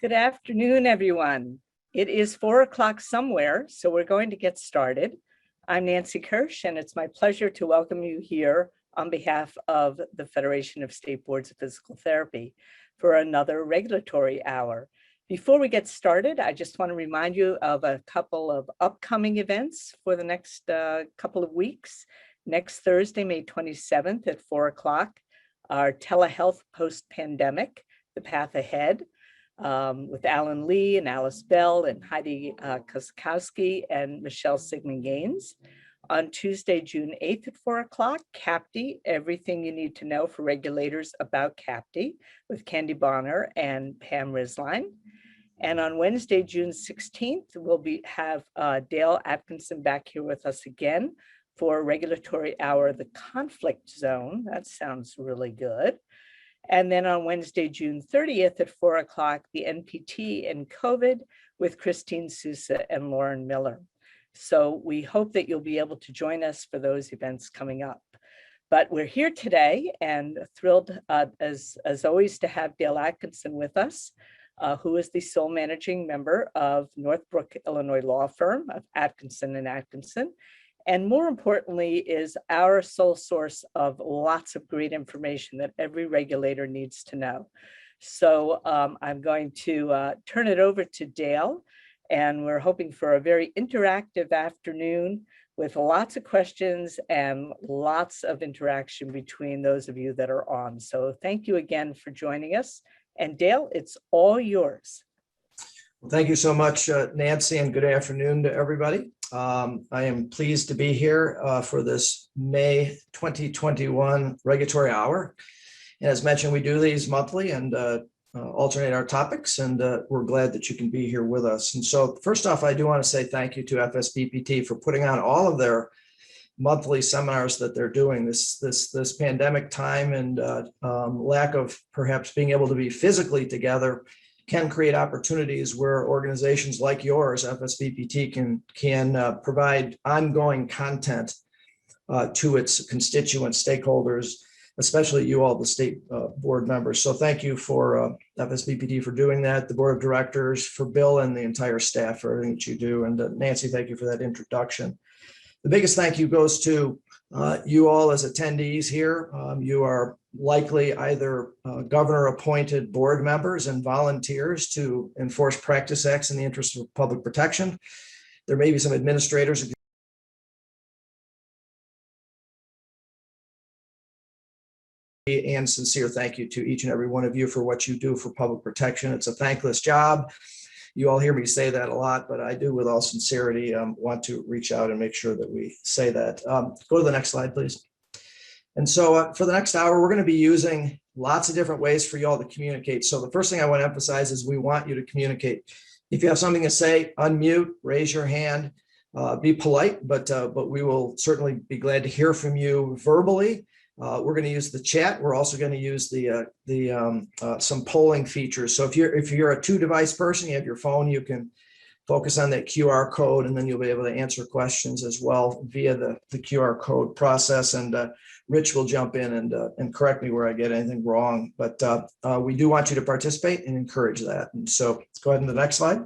Good afternoon, everyone. It is 4 o'clock somewhere, so we're going to get started. I'm Nancy Kirsch, and it's my pleasure to welcome you here on behalf of the Federation of State Boards of Physical Therapy for another regulatory hour. Before we get started, I just want to remind you of a couple of upcoming events for the next couple of weeks. Next Thursday, May 27th at 4 o'clock, our telehealth post-pandemic, The Path Ahead, with Alan Lee and Alice Bell and Heidi Koskowski and Michelle Sigmund-Gaines. On Tuesday, June 8th at 4 o'clock, CAPTI, Everything You Need to Know for Regulators About CAPTI with Candy Bonner and Pam Risline. And on Wednesday, June 16th, we'll have Dale Atkinson back here with us again for Regulatory Hour, The Conflict Zone. That sounds really good. And then on Wednesday, June 30th at 4 o'clock, the NPT and COVID with Christine Sousa and Lauren Miller. So we hope that you'll be able to join us for those events coming up. But we're here today and thrilled, as always, to have Dale Atkinson with us, who is the sole managing member of Northbrook, Illinois law firm of Atkinson and Atkinson. And more importantly, is our sole source of lots of great information that every regulator needs to know. So I'm going to turn it over to Dale, and we're hoping for a very interactive afternoon with lots of questions and lots of interaction between those of you that are on. So thank you again for joining us. And Dale, it's all yours. Well, thank you so much, Nancy, and good afternoon to everybody. I am pleased to be here for this May 2021 regulatory hour. And as mentioned, we do these monthly and alternate our topics, and we're glad that you can be here with us. And so first off, I do want to say thank you to FSBPT for putting on all of their monthly seminars that they're doing. This pandemic time and lack of perhaps being able to be physically together can create opportunities where organizations like yours, FSBPT, can provide ongoing content to its constituents, stakeholders, especially you all, the state board members. So thank you for FSBPT for doing that, the board of directors, for Bill and the entire staff for everything that you do. And Nancy, thank you for that introduction. The biggest thank you goes to you all as attendees here. You are likely either governor appointed board members and volunteers to enforce practice acts in the interest of public protection. There may be some administrators. And sincere thank you to each and every one of you for what you do for public protection. It's a thankless job. You all hear me say that a lot, but I do with all sincerity want to reach out and make sure that we say that. Go to the next slide, please. And so for the next hour, we're going to be using lots of different ways for you all to communicate. So the first thing I want to emphasize is we want you to communicate. If you have something to say, unmute, raise your hand, be polite, but we will certainly be glad to hear from you verbally. We're going to use the chat. We're also going to use some polling features. So if you're a 2-device person, you have your phone, you can focus on that QR code, and then you'll be able to answer questions as well via the QR code process. And Rich will jump in and correct me where I get anything wrong. But we do want you to participate and encourage that. And so let's go ahead to the next slide.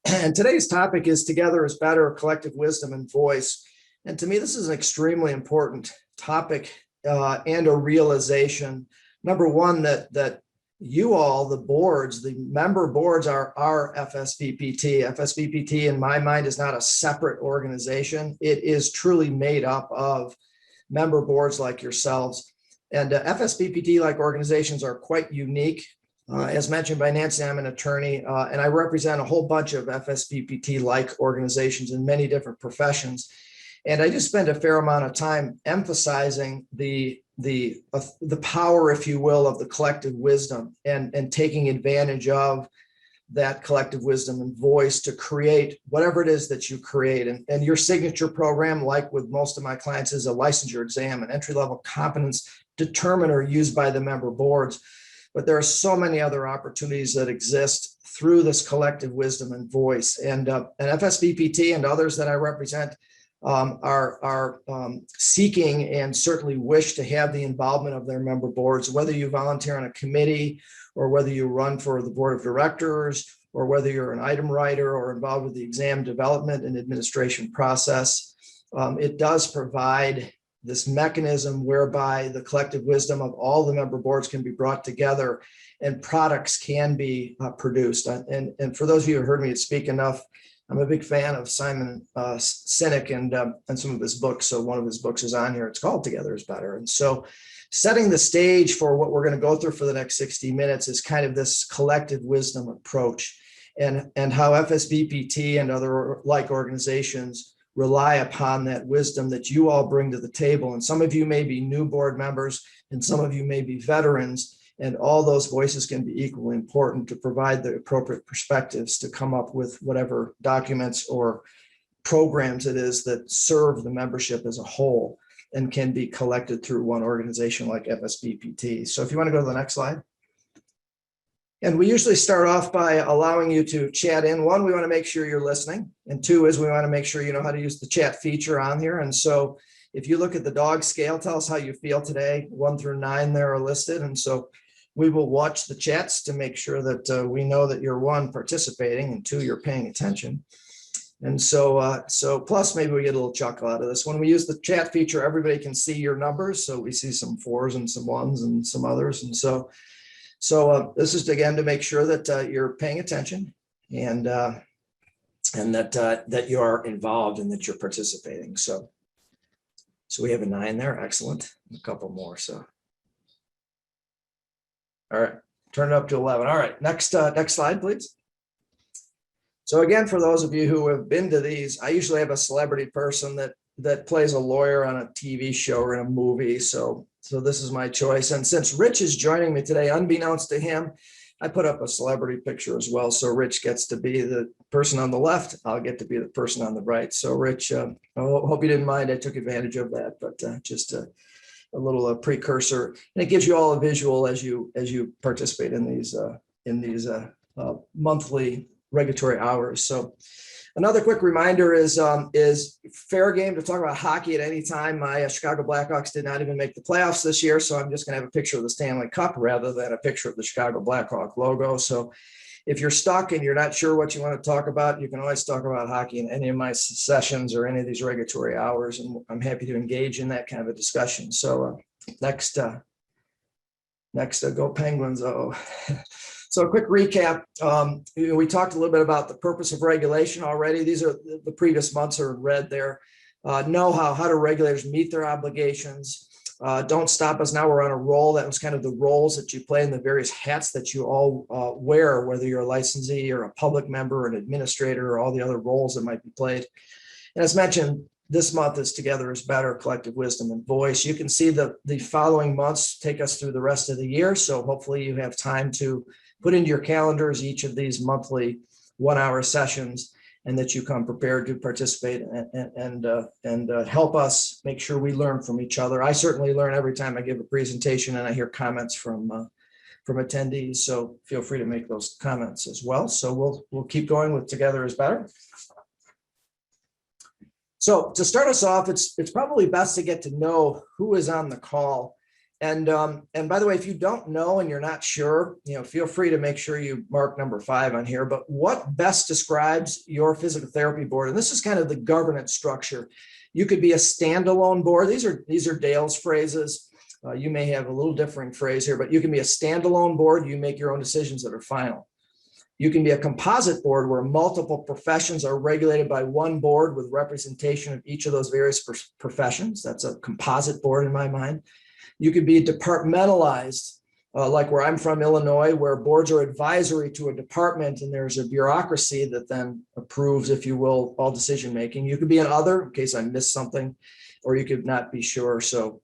And today's topic is Together is Better, Collective Wisdom and Voice. And to me, this is an extremely important topic and a realization. Number one, that you all, the boards, the member boards are FSBPT. FSBPT, in my mind, is not a separate organization. It is truly made up of member boards like yourselves. And FSBPT-like organizations are quite unique. As mentioned by Nancy, I'm an attorney, and I represent a whole bunch of FSBPT-like organizations in many different professions. And I just spend a fair amount of time emphasizing the power, if you will, of the collective wisdom and taking advantage of that collective wisdom and voice to create whatever it is that you create. And your signature program, like with most of my clients, is a licensure exam, an entry-level competence determiner used by the member boards. But there are so many other opportunities that exist through this collective wisdom and voice. And FSBPT and others that I represent are seeking and certainly wish to have the involvement of their member boards, whether you volunteer on a committee or whether you run for the board of directors, or whether you're an item writer or involved with the exam development and administration process. It does provide this mechanism whereby the collective wisdom of all the member boards can be brought together and products can be produced. And for those of you who heard me speak enough, I'm a big fan of Simon Sinek and some of his books. So one of his books is on here. It's called Together is Better. And so setting the stage for what we're going to go through for the next 60 minutes is kind of this collective wisdom approach, and how FSBPT and other like organizations rely upon that wisdom that you all bring to the table. And some of you may be new board members, and some of you may be veterans, and all those voices can be equally important to provide the appropriate perspectives to come up with whatever documents or programs it is that serve the membership as a whole and can be collected through one organization like FSBPT. So if you want to go to the next slide. And we usually start off by allowing you to chat in. One, we want to make sure you're listening. And two is we want to make sure you know how to use the chat feature on here. And so if you look at the dog scale, tell us how you feel today. 1 through 9 there are listed. And so we will watch the chats to make sure that we know that you're, one, participating, and two, you're paying attention. And so plus maybe we get a little chuckle out of this. When we use the chat feature, everybody can see your numbers. So we see some 4s and some 1s and some others. And so this is, again, to make sure that you're paying attention and that you are involved and that you're participating. So we have a 9 there. Excellent. A couple more. So, all right, turn it up to 11. All right, next slide, please. So again, for those of you who have been to these, I usually have a celebrity person that plays a lawyer on a TV show or in a movie. So this is my choice. And since Rich is joining me today, unbeknownst to him, I put up a celebrity picture as well. So Rich gets to be the person on the left. I'll get to be the person on the right. So Rich, I hope you didn't mind. I took advantage of that, but just a little precursor. And it gives you all a visual as you participate in these monthly regulatory hours. So another quick reminder is fair game to talk about hockey at any time. My Chicago Blackhawks did not even make the playoffs this year, so I'm just going to have a picture of the Stanley Cup rather than a picture of the Chicago Blackhawk logo. So if you're stuck and you're not sure what you want to talk about, you can always talk about hockey in any of my sessions or any of these regulatory hours, and I'm happy to engage in that kind of a discussion. So next, go Penguins. So a quick recap. We talked a little bit about the purpose of regulation already. These are the previous months are in red there. Know how do regulators meet their obligations. Don't stop us now. We're on a roll. That was kind of the roles that you play and the various hats that you all wear, whether you're a licensee or a public member or an administrator or all the other roles that might be played. And as mentioned, this month is Together is Better, Collective Wisdom and Voice. You can see the following months take us through the rest of the year. So hopefully you have time to put into your calendars each of these monthly 1-hour sessions, and that you come prepared to participate and help us make sure we learn from each other. I certainly learn every time I give a presentation and I hear comments from attendees. So feel free to make those comments as well. So we'll keep going with Together is Better. So to start us off, it's probably best to get to know who is on the call. And by the way, if you don't know and you're not sure, feel free to make sure you mark number 5 on here. But what best describes your physical therapy board? And this is kind of the governance structure. You could be a standalone board. These are Dale's phrases. You may have a little differing phrase here, but you can be a standalone board. You make your own decisions that are final. You can be a composite board where multiple professions are regulated by one board with representation of each of those various professions. That's a composite board in my mind. You could be departmentalized, like where I'm from, Illinois, where boards are advisory to a department and there's a bureaucracy that then approves, if you will, all decision making. You could be an other, in case I missed something, or you could not be sure. So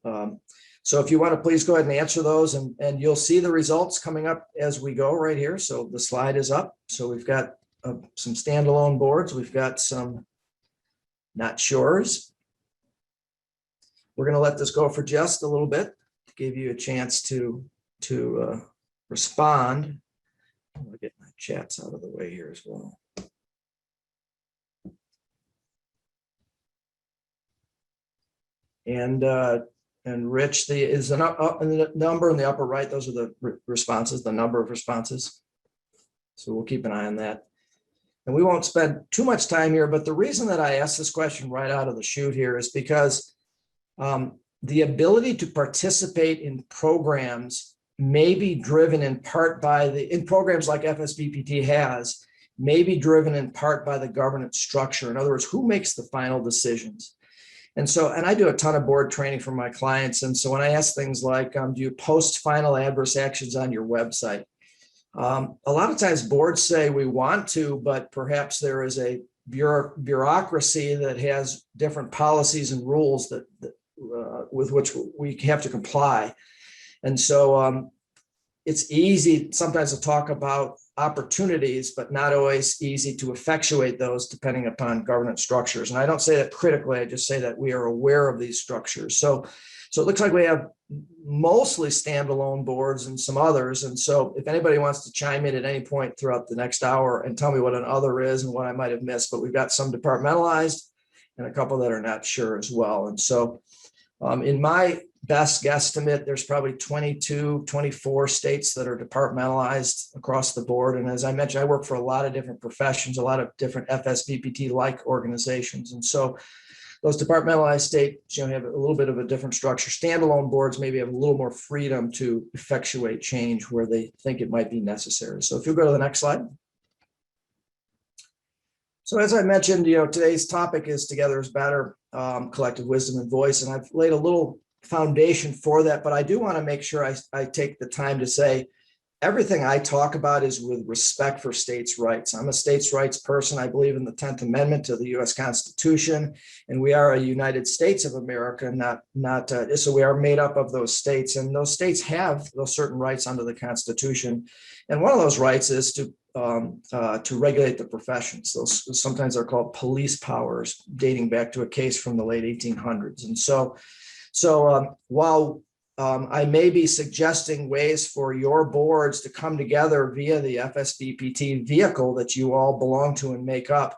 if you want to please go ahead and answer those, and you'll see the results coming up as we go right here. So the slide is up. So we've got some standalone boards. We've got some not sures. We're going to let this go for just a little bit to give you a chance to respond. I'm going to get my chats out of the way here as well. And And Rich, the number in the upper right, those are the responses, the number of responses. So we'll keep an eye on that. And we won't spend too much time here, but the reason that I asked this question right out of the chute here is because the ability to participate in programs may be driven in part by in programs like FSBPT has, may be driven in part by the governance structure. In other words, who makes the final decisions? And I do a ton of board training for my clients. And so when I ask things like, do you post final adverse actions on your website? A lot of times boards say we want to, but perhaps there is a bureaucracy that has different policies and rules that with which we have to comply. And so it's easy sometimes to talk about opportunities, but not always easy to effectuate those depending upon governance structures. And I don't say that critically, I just say that we are aware of these structures. So it looks like we have mostly standalone boards and some others. And so if anybody wants to chime in at any point throughout the next hour and tell me what an other is and what I might have missed, but we've got some departmentalized and a couple that are not sure as well. And so in my best guesstimate, there's probably 22, 24 states that are departmentalized across the board. And as I mentioned, I work for a lot of different professions, a lot of different FSBPT-like organizations. And so those departmentalized states, have a little bit of a different structure. Standalone boards maybe have a little more freedom to effectuate change where they think it might be necessary. So if you go to the next slide. So as I mentioned, today's topic is Together is Better, collective wisdom and voice. And I've laid a little foundation for that, but I do want to make sure I take the time to say everything I talk about is with respect for states' rights. I'm a states' rights person. I believe in the 10th Amendment to the U.S. Constitution, and we are a United States of America, so we are made up of those states, and those states have those certain rights under the Constitution. And one of those rights is to regulate the professions. Those sometimes are called police powers, dating back to a case from the late 1800s. And so while I may be suggesting ways for your boards to come together via the FSBPT vehicle that you all belong to and make up,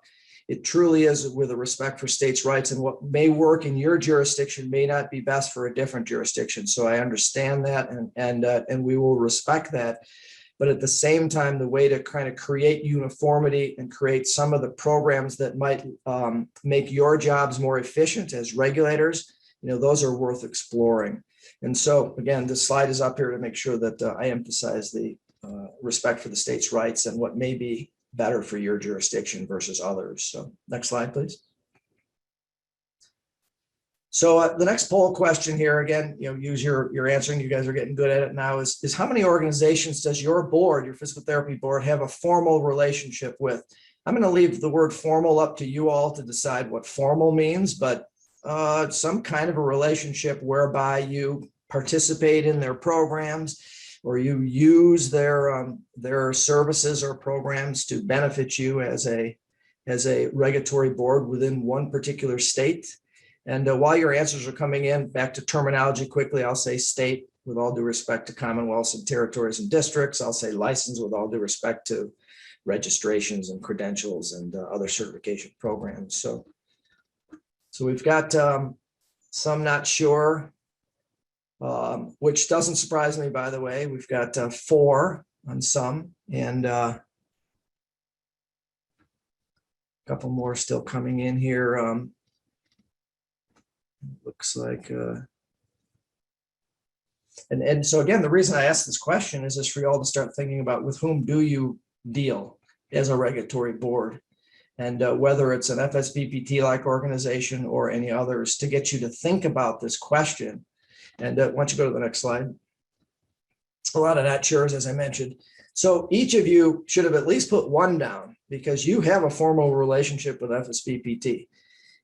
it truly is with a respect for states' rights, and what may work in your jurisdiction may not be best for a different jurisdiction. So I understand that, and we will respect that. But at the same time, the way to kind of create uniformity and create some of the programs that might make your jobs more efficient as regulators, those are worth exploring. And so, again, this slide is up here to make sure that I emphasize the respect for the state's rights and what may be better for your jurisdiction versus others. So next slide, please. So the next poll question here, again, use your answering. You guys are getting good at it now. Is how many organizations does your board, your physical therapy board, have a formal relationship with? I'm going to leave the word formal up to you all to decide what formal means, but some kind of a relationship whereby you participate in their programs or you use their services or programs to benefit you as a regulatory board within one particular state. And while your answers are coming in, back to terminology quickly, I'll say state with all due respect to commonwealths and territories and districts. I'll say license with all due respect to registrations and credentials and other certification programs. So we've got some not sure, which doesn't surprise me, by the way. We've got 4 on some, and a couple more still coming in here. Looks like, and so again, the reason I asked this question is just for you all to start thinking about with whom do you deal as a regulatory board, and whether it's an FSBPT-like organization or any others, to get you to think about this question. And why don't you go to the next slide? A lot of not sures, as I mentioned. So each of you should have at least put 1 down because you have a formal relationship with FSBPT.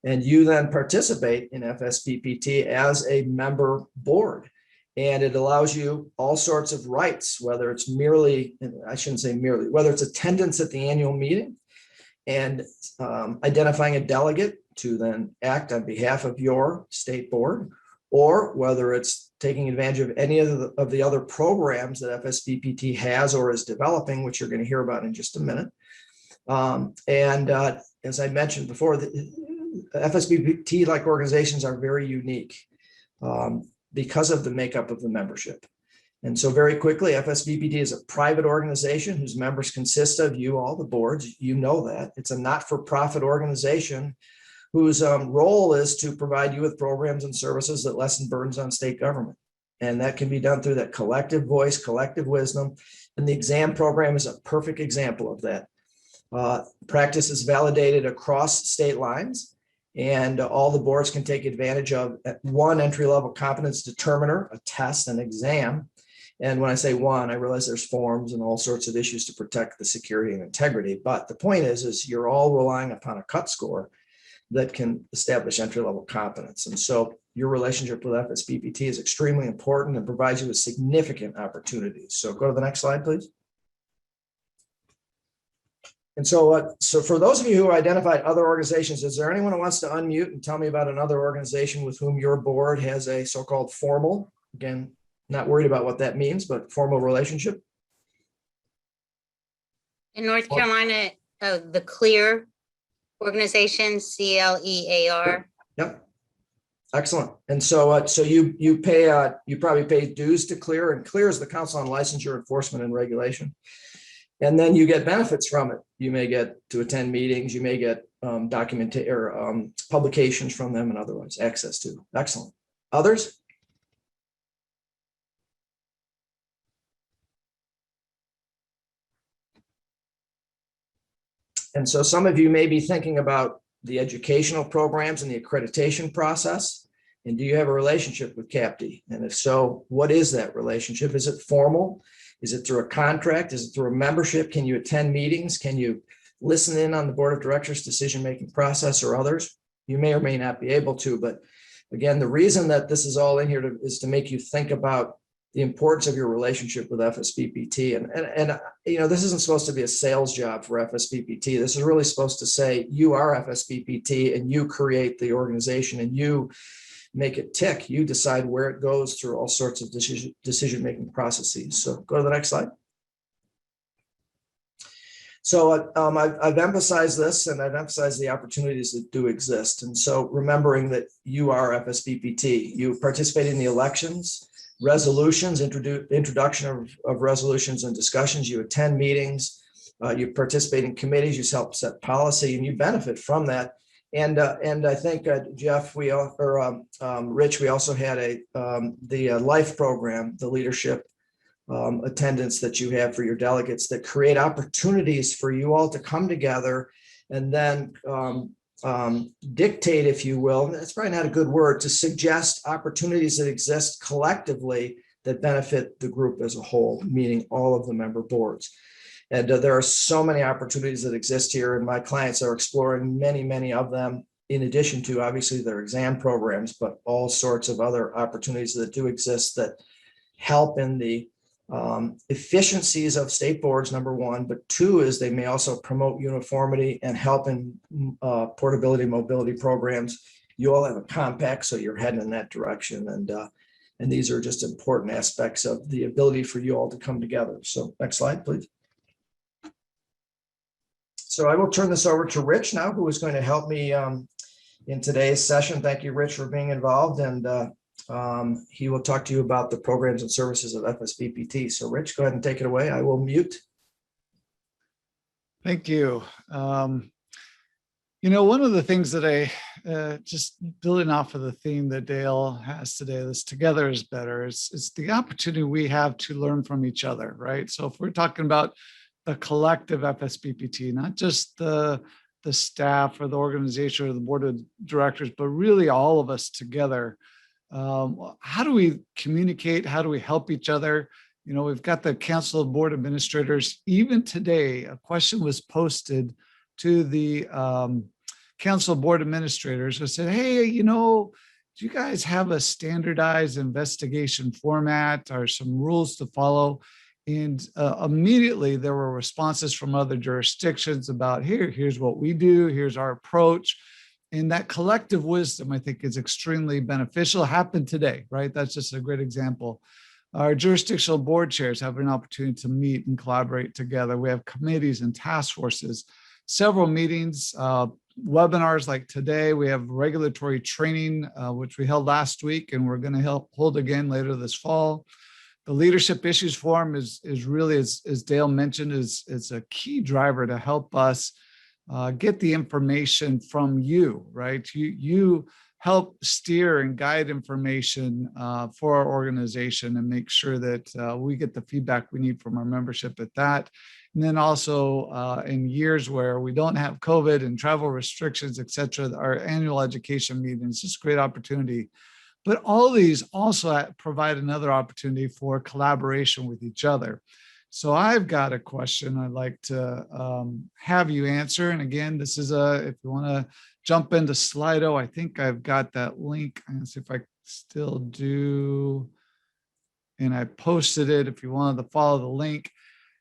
And you then participate in FSBPT as a member board. And it allows you all sorts of rights, whether it's merely, I shouldn't say merely, whether it's attendance at the annual meeting and identifying a delegate to then act on behalf of your state board, or whether it's taking advantage of any of the other programs that FSBPT has or is developing, which you're going to hear about in just a minute. As I mentioned before, the FSBPT-like organizations are very unique. because of the makeup of the membership. And so very quickly, FSBPT is a private organization whose members consist of you, all the boards, you know that. It's a not-for-profit organization whose role is to provide you with programs and services that lessen burdens on state government. And that can be done through that collective voice, collective wisdom. And the exam program is a perfect example of that. Practice is validated across state lines, and all the boards can take advantage of one entry-level competence determiner, a test, an exam. And when I say one, I realize there's forms and all sorts of issues to protect the security and integrity. But the point is you're all relying upon a cut score that can establish entry-level competence. And so your relationship with FSBPT is extremely important and provides you with significant opportunities. So go to the next slide, please. And so for those of you who identified other organizations, is there anyone who wants to unmute and tell me about another organization with whom your board has a so-called formal, again, not worried about what that means, but formal relationship? In North Carolina, the CLEAR organization, CLEAR. Yep. Excellent. And so you pay you probably pay dues to CLEAR, and CLEAR is the Council on Licensure Enforcement and Regulation. And then you get benefits from it. You may get to attend meetings, you may get publications from them and otherwise access to. Excellent. Others? And so some of you may be thinking about the educational programs and the accreditation process. And do you have a relationship with CAPD? And if so, what is that relationship? Is it formal? Is it through a contract? Is it through a membership? Can you attend meetings? Can you listen in on the board of directors' decision-making process or others? You may or may not be able to, but again, the reason that this is all in here is to make you think about the importance of your relationship with FSBPT. And you know, this isn't supposed to be a sales job for FSBPT. This is really supposed to say you are FSBPT and you create the organization and you make it tick. You decide where it goes through all sorts of decision-making processes. So go to the next slide. So I've emphasized this, and I've emphasized the opportunities that do exist. And so remembering that you are FSBPT, you participate in the elections, resolutions, introduction of resolutions and discussions, you attend meetings, you participate in committees, you help set policy, and you benefit from that. And I think Jeff, Rich, we also had the LIFE program, the leadership attendance that you have for your delegates that create opportunities for you all to come together and then dictate, if you will, that's probably not a good word, to suggest opportunities that exist collectively that benefit the group as a whole, meaning all of the member boards. And there are so many opportunities that exist here, and my clients are exploring many, many of them, in addition to obviously their exam programs, but all sorts of other opportunities that do exist that help in the efficiencies of state boards, number one, but two is they may also promote uniformity and help in portability, mobility programs. You all have a compact, so you're heading in that direction. And these are just important aspects of the ability for you all to come together. So next slide, please. So I will turn this over to Rich now, who is going to help me in today's session. Thank you, Rich, for being involved. And he will talk to you about the programs and services of FSBPT. So Rich, go ahead and take it away. I will mute. Thank you. You know, one of the things that I, just building off of the theme that Dale has today, this together is better, it's the opportunity we have to learn from each other, right? So if we're talking about the collective FSBPT, not just the staff or the organization or the board of directors, but really all of us together. How do we communicate? How do we help each other? You know, we've got the Council of Board Administrators. Even today, a question was posted to the Council of Board Administrators who said, hey, you know, do you guys have a standardized investigation format or some rules to follow? And immediately there were responses from other jurisdictions about here's what we do, here's our approach. And that collective wisdom, I think, is extremely beneficial. Happened today, right? That's just a great example. Our jurisdictional board chairs have an opportunity to meet and collaborate together. We have committees and task forces, several meetings, webinars like today. We have regulatory training, which we held last week, and we're going to hold again later this fall. The Leadership Issues Forum is really, as Dale mentioned, is a key driver to help us get the information from you, right? You help steer and guide information for our organization and make sure that we get the feedback we need from our membership at that. And then also in years where we don't have COVID and travel restrictions, et cetera, our annual education meetings is just a great opportunity. But all these also provide another opportunity for collaboration with each other. So I've got a question I'd like to have you answer. And again, this is if you want to jump into Slido, I think I've got that link. I'm going to see if I still do. And I posted it if you wanted to follow the link.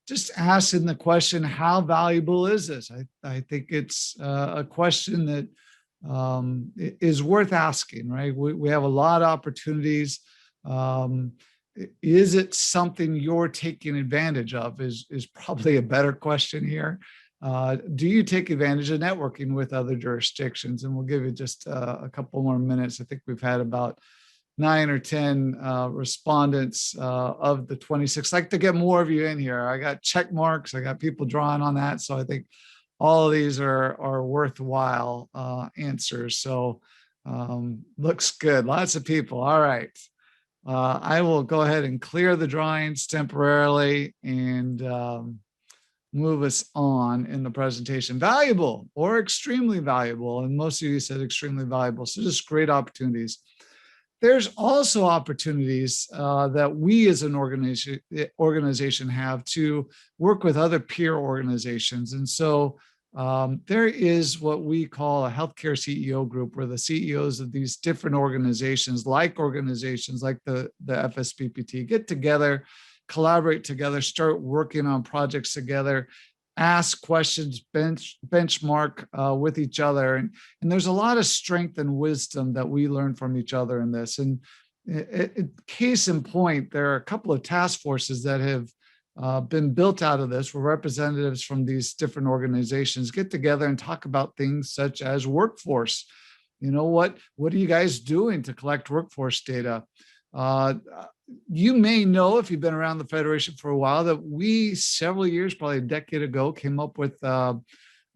Just asking the question, how valuable is this? I think it's a question that is worth asking, right? We have a lot of opportunities. Is it something you're taking advantage of is probably a better question here. Do you take advantage of networking with other jurisdictions? And we'll give you just a couple more minutes. I think we've had about 9 or 10 respondents of the 26. I'd like to get more of you in here. I got check marks. I got people drawing on that. So I think all of these are worthwhile answers. So looks good. Lots of people. All right. I will go ahead and clear the drawings temporarily and move us on in the presentation. Valuable or extremely valuable. And most of you said extremely valuable. So just great opportunities. There's also opportunities that we as an organization have to work with other peer organizations. And so there is what we call a healthcare CEO group, where the CEOs of these different organizations like the FSPPT get together, collaborate together, start working on projects together, ask questions, benchmark with each other. And there's a lot of strength and wisdom that we learn from each other in this. And case in point, there are a couple of task forces that have been built out of this, where representatives from these different organizations get together and talk about things such as workforce. You know, what are you guys doing to collect workforce data? You may know, if you've been around the Federation for a while, that we several years, probably a decade ago, came up with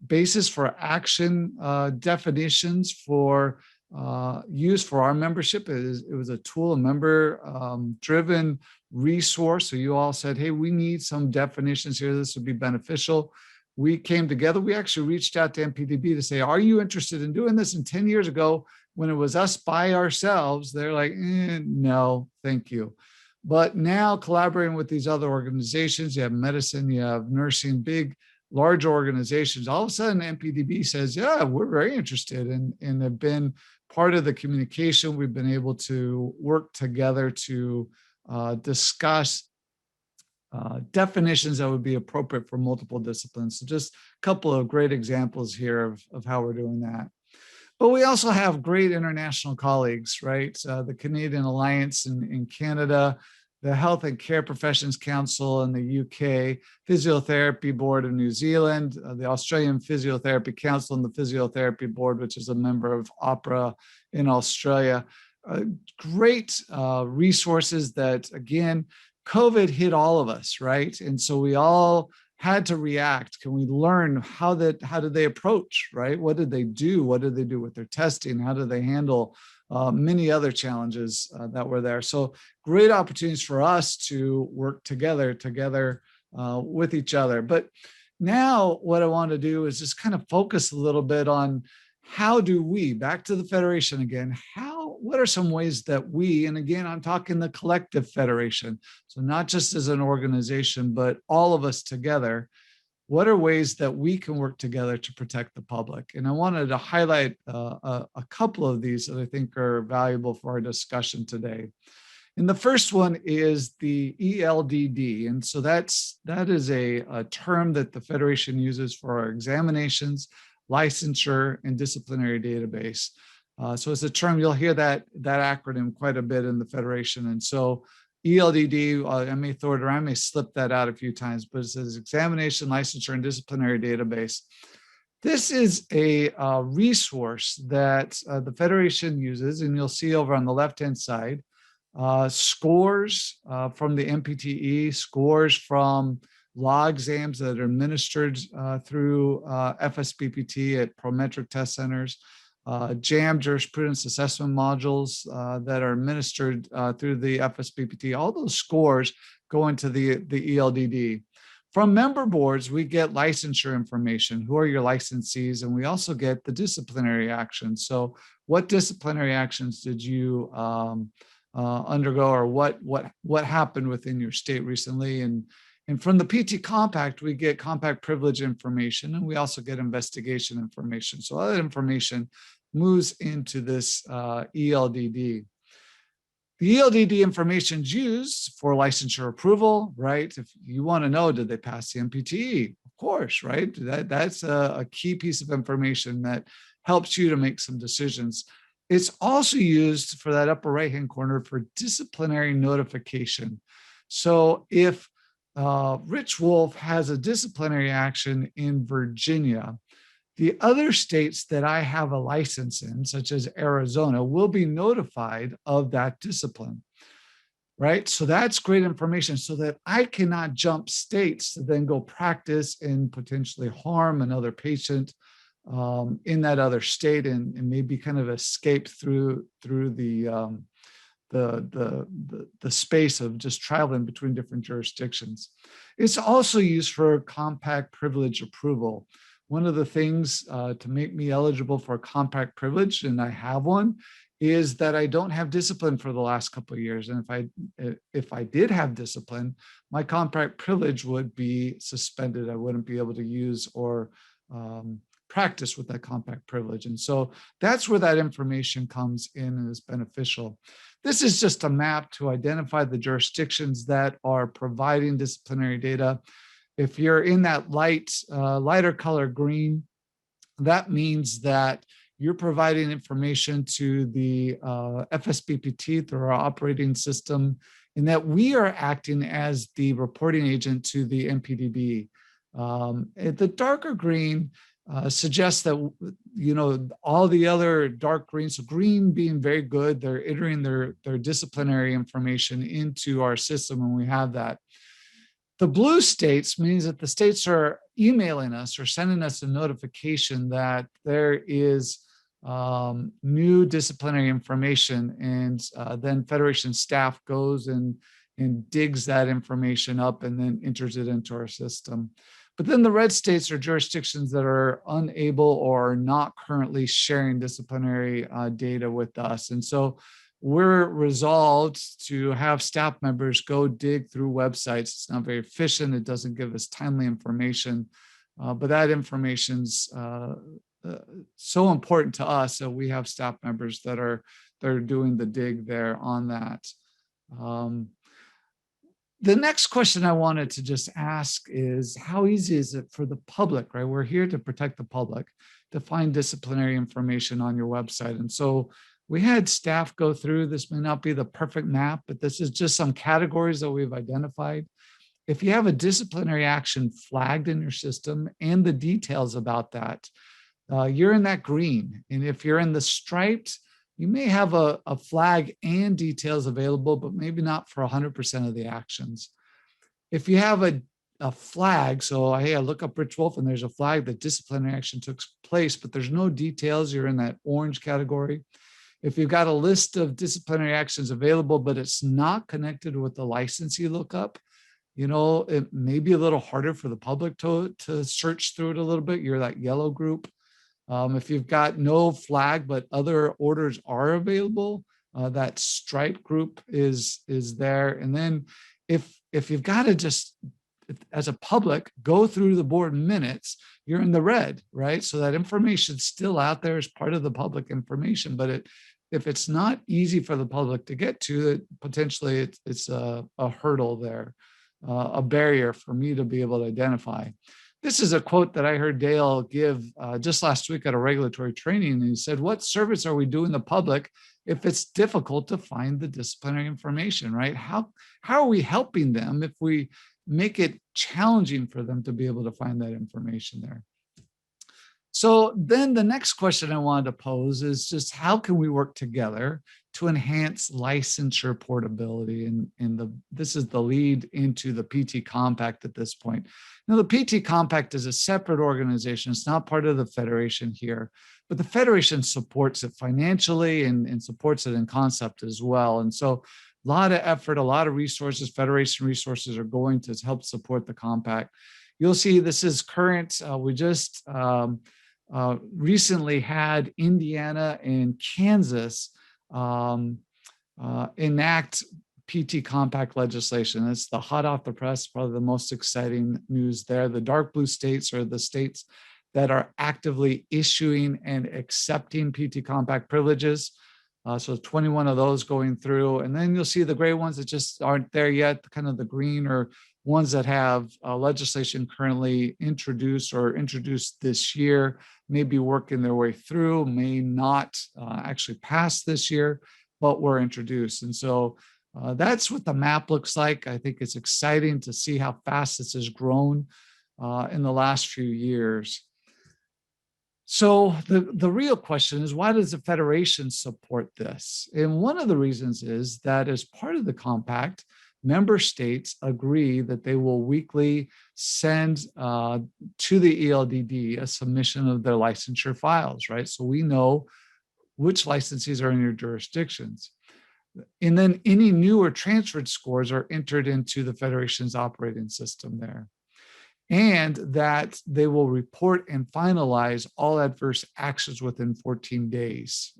basis for action definitions for use for our membership. It was a tool, a member driven resource. So you all said, hey, we need some definitions here. This would be beneficial. We came together. We actually reached out to MPDB to say, are you interested in doing this? And 10 years ago, when it was us by ourselves, they're like, no, thank you. But now collaborating with these other organizations, you have medicine, you have nursing, big, large organizations, all of a sudden MPDB says, yeah, we're very interested and have been part of the communication. We've been able to work together to discuss definitions that would be appropriate for multiple disciplines. So just a couple of great examples here of how we're doing that. But we also have great international colleagues, right? The Canadian Alliance in Canada, the Health and Care Professions Council in the UK, Physiotherapy Board of New Zealand, the Australian Physiotherapy Council, and the Physiotherapy Board, which is a member of APRA in Australia. Great resources that, again, COVID hit all of us, right? And so we all had to react. Can we learn how did they approach, right? What did they do? What did they do with their testing? How did they handle many other challenges that were there? So great opportunities for us to work together with each other. But now what I want to do is just kind of focus a little bit on how do we, back to the Federation again, what are some ways that we, and again, I'm talking the collective Federation, so not just as an organization, but all of us together, what are ways that we can work together to protect the public? And I wanted to highlight a couple of these that I think are valuable for our discussion today. And the first one is the ELDD. And so that is a term that the Federation uses for our examinations, licensure, and disciplinary database. So it's a term, you'll hear that acronym quite a bit in the Federation. And so ELDD, I may throw it around, I may slip that out a few times, but it says examination, licensure, and disciplinary database. This is a resource that the Federation uses, and you'll see over on the left-hand side, scores from the MPTE, scores from law exams that are administered through FSBPT at Prometric Test Centers, JAM jurisprudence assessment modules that are administered through the FSBPT. All those scores go into the ELDD. From member boards, we get licensure information. Who are your licensees? And we also get the disciplinary actions. So what disciplinary actions did you undergo, or what happened within your state recently? And from the PT Compact, we get compact privilege information, and we also get investigation information. So all that information moves into this ELDD. The ELDD information is used for licensure approval, right? If you want to know, did they pass the MPTE? Of course, right? That's a key piece of information that helps you to make some decisions. It's also used for that upper right-hand corner for disciplinary notification. So if Rich Wolf has a disciplinary action in Virginia, the other states that I have a license in, such as Arizona, will be notified of that discipline, right? So that's great information, so that I cannot jump states to then go practice and potentially harm another patient in that other state, and maybe kind of escape through the space of just traveling between different jurisdictions. It's also used for compact privilege approval. One of the things to make me eligible for a compact privilege, and I have one, is that I don't have discipline for the last couple of years. And if I did have discipline, my compact privilege would be suspended. I wouldn't be able to use or practice with that compact privilege. And so that's where that information comes in and is beneficial. This is just a map to identify the jurisdictions that are providing disciplinary data. If you're in that lighter color green, that means that you're providing information to the FSBPT through our operating system, and that we are acting as the reporting agent to the MPDB. The darker green suggests that, all the other dark green, so green being very good, they're entering their disciplinary information into our system, and we have that. The blue states means that the states are emailing us or sending us a notification that there is new disciplinary information, and then Federation staff goes and digs that information up and then enters it into our system. But then the red states are jurisdictions that are unable or are not currently sharing disciplinary data with us. And so we're resolved to have staff members go dig through websites. It's not very efficient. It doesn't give us timely information, but that information's so important to us. So we have staff members that are doing the dig there on that. The next question I wanted to just ask is, how easy is it for the public, right? We're here to protect the public, to find disciplinary information on your website. And so we had staff go through, this may not be the perfect map, but this is just some categories that we've identified. If you have a disciplinary action flagged in your system and the details about that, you're in that green. And if you're in the striped, you may have a flag and details available, but maybe not for 100% of the actions. If you have a flag, so hey, I look up Rich Wolf and there's a flag that disciplinary action took place, but there's no details, you're in that orange category. If you've got a list of disciplinary actions available, but it's not connected with the license you look up, it may be a little harder for the public to search through it a little bit. You're that yellow group. If you've got no flag, but other orders are available, that stripe group is there. And then if you've got to just, as a public, go through the board minutes, you're in the red, right? So that information's still out there as part of the public information, but if it's not easy for the public to get to, potentially it's a hurdle there, a barrier for me to be able to identify. This is a quote that I heard Dale give just last week at a regulatory training. And he said, what service are we doing the public if it's difficult to find the disciplinary information, right? How are we helping them if we make it challenging for them to be able to find that information there? So then the next question I wanted to pose is just how can we work together to enhance licensure portability? And this is the lead into the PT Compact at this point. Now, the PT Compact is a separate organization. It's not part of the Federation here, but the Federation supports it financially and supports it in concept as well. And so a lot of effort, a lot of resources, Federation resources are going to help support the Compact. You'll see this is current. We just recently had Indiana and Kansas enact PT Compact legislation. It's the hot off the press, probably the most exciting news there. The dark blue states are the states that are actively issuing and accepting PT Compact privileges. So 21 of those going through. And then you'll see the gray ones that just aren't there yet, kind of the green or ones that have legislation currently introduced or introduced this year, may be working their way through, may not actually pass this year, but were introduced. And so that's what the map looks like. I think it's exciting to see how fast this has grown in the last few years. So the real question is, why does the Federation support this? And one of the reasons is that as part of the compact, member states agree that they will weekly send to the ELDD a submission of their licensure files, right? So we know which licensees are in your jurisdictions. And then any new or transferred scores are entered into the Federation's operating system there. And that they will report and finalize all adverse actions within 14 days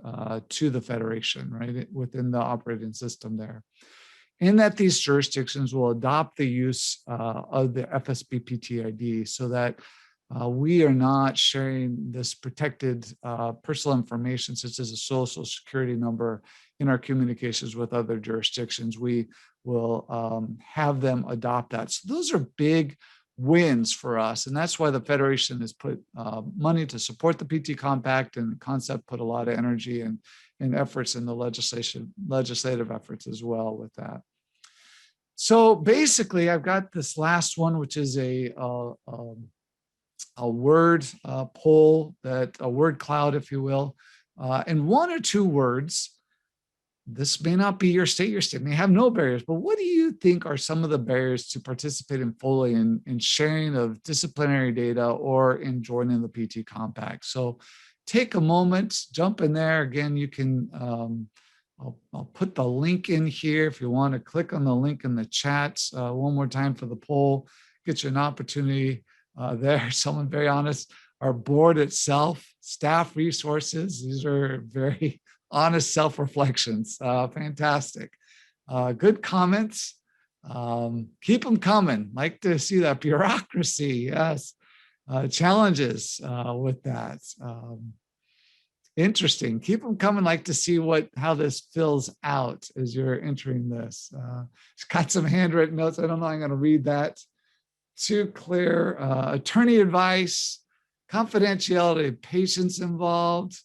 to the Federation, right, within the operating system there. And that these jurisdictions will adopt the use of the FSB PTID so that we are not sharing this protected personal information, such as a social security number, in our communications with other jurisdictions. We will have them adopt that. So those are big wins for us. And that's why the Federation has put money to support the PT Compact, and the concept put a lot of energy and efforts in the legislative efforts as well with that. So basically, I've got this last one, which is a word poll, that a word cloud, if you will, and one or two words. This may not be your state may have no barriers, but what do you think are some of the barriers to participating fully in sharing of disciplinary data or in joining the PT Compact? So take a moment, jump in there. Again, you can, I'll put the link in here if you want to click on the link in the chat one more time for the poll, get you an opportunity there. Someone very honest, our board itself, staff resources, these are very honest self-reflections. Fantastic. Good comments. Keep them coming. Like to see that bureaucracy. Yes. Challenges with that. Interesting. Keep them coming. Like to see how this fills out as you're entering this. It's got some handwritten notes. I don't know. I'm going to read that. Too clear. Attorney advice, confidentiality, patients involved.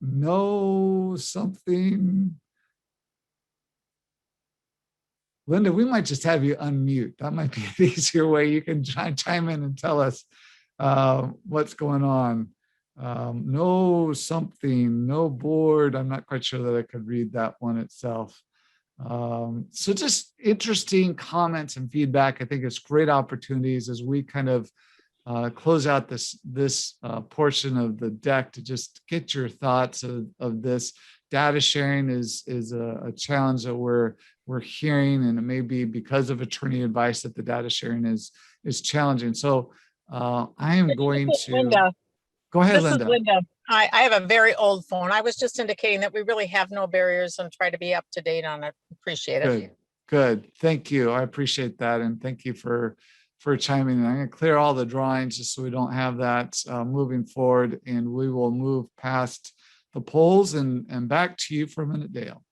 Know something. Linda, we might just have you unmute. That might be an easier way. You can chime in and tell us what's going on. Know something, no board. I'm not quite sure that I could read that one itself. So just interesting comments and feedback. I think it's great opportunities as we kind of close out this portion of the deck to just get your thoughts of this. Data sharing is a challenge that we're hearing, and it may be because of attorney advice that the data sharing is challenging. So I am going to Linda. Go ahead, This Linda. is Linda. I have a very old phone. I was just indicating that we really have no barriers and try to be up to date on it. Appreciate it. Good. Thank you. I appreciate that, and thank you for chiming in. I'm going to clear all the drawings just so we don't have that moving forward, and we will move past the polls and back to you for a minute, Dale.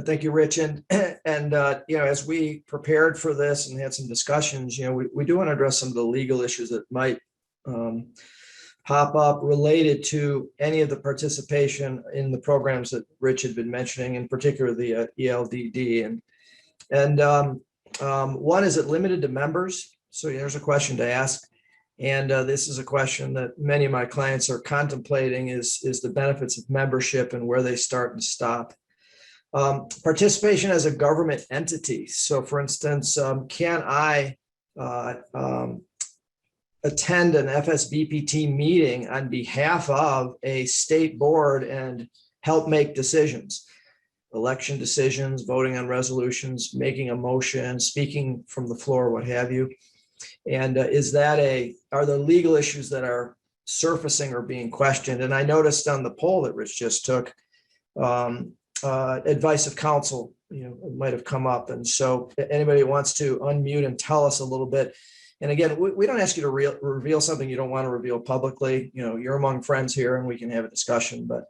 Thank you, Rich. And as we prepared for this and had some discussions, we do want to address some of the legal issues that might pop up related to any of the participation in the programs that Rich had been mentioning, in particular the ELDD. And One, is it limited to members? So there's a question to ask. And this is a question that many of my clients are contemplating is the benefits of membership and where they start and stop. Participation as a government entity. So for instance, can I attend an FSBPT meeting on behalf of a state board and help make decisions? Election decisions, voting on resolutions, making a motion, speaking from the floor, what have you. And are there legal issues that are surfacing or being questioned? And I noticed on the poll that Rich just took, advice of counsel, might have come up. And so anybody who wants to unmute and tell us a little bit. And again, we don't ask you to reveal something you don't want to reveal publicly. You're among friends here and we can have a discussion, but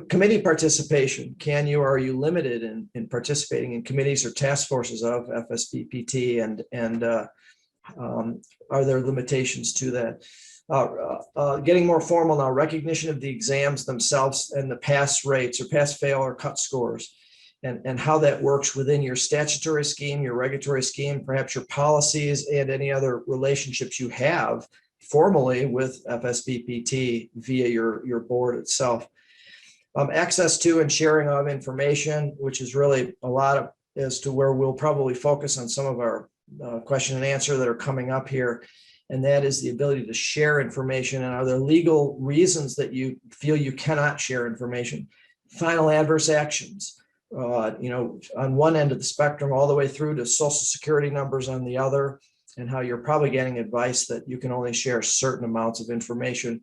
committee participation, are you limited in participating in committees or task forces of FSBPT, and are there limitations to that? Getting more formal now, recognition of the exams themselves and the pass rates or pass fail or cut scores, and how that works within your statutory scheme, your regulatory scheme, perhaps your policies, and any other relationships you have formally with FSBPT via your board itself. Access to and sharing of information, which is really a lot of as to where we'll probably focus on some of our question and answer that are coming up here. And that is the ability to share information. And are there legal reasons that you feel you cannot share information? Final adverse actions, on one end of the spectrum, all the way through to social security numbers on the other, and how you're probably getting advice that you can only share certain amounts of information